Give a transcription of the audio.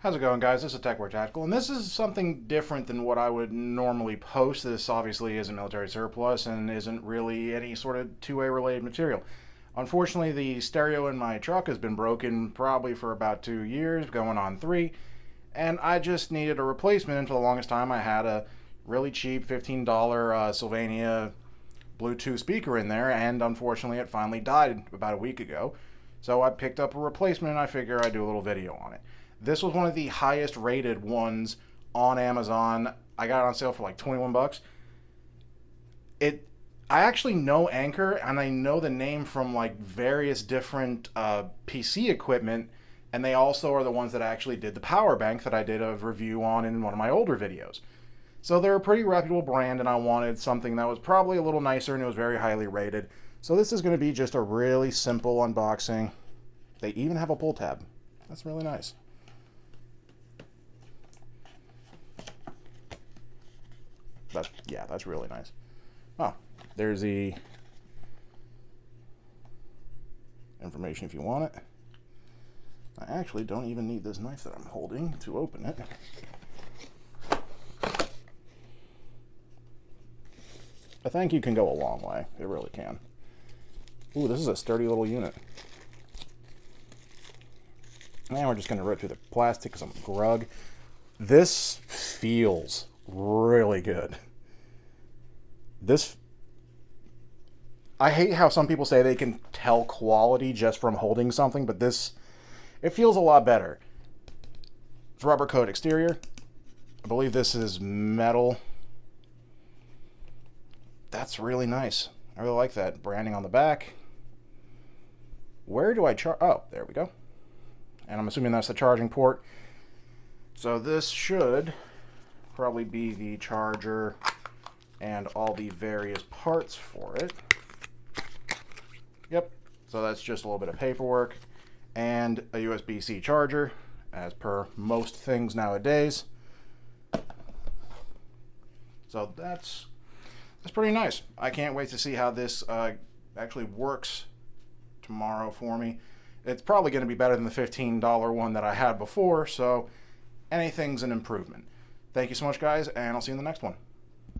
How's it going, guys? This is TechWare Tactical, and this is something different than what I would normally post. This obviously isn't military surplus and isn't really any sort of two-way related material. Unfortunately, the stereo in my truck has been broken probably for about 2 years, going on 3, and I just needed a replacement, and for the longest time I had a really cheap $15 Sylvania Bluetooth speaker in there, and unfortunately it finally died about a week ago. So I picked up a replacement, and I figure I'd do a little video on it. This was one of the highest rated ones on Amazon. I got it on sale for like 21 bucks. I actually know Anker, and I know the name from like various different PC equipment, and they also are the ones that actually did the power bank that I did a review on in one of my older videos. So they're a pretty reputable brand, and I wanted something that was probably a little nicer, and it was very highly rated. So this is going to be just a really simple unboxing. They even have a pull tab. That's really nice. That's really nice. Oh, there's the information if you want it. I actually don't even need this knife that I'm holding to open it. A thank you can go a long way. It really can. Ooh, this is a sturdy little unit. And we're just going to rip through the plastic, some grug. This feels really good. I hate how some people say they can tell quality just from holding something, but it feels a lot better. It's rubber coat exterior. I believe this is metal. That's really nice. I really like that branding on the back. Where do I charge? Oh, there we go. And I'm assuming that's the charging port. So this should probably be the charger and all the various parts for it. Yep, so that's just a little bit of paperwork and a USB-C charger, as per most things nowadays. So that's pretty nice. I can't wait to see how this actually works tomorrow for me. It's probably going to be better than the $15 one that I had before, so anything's an improvement. Thank you so much, guys, and I'll see you in the next one.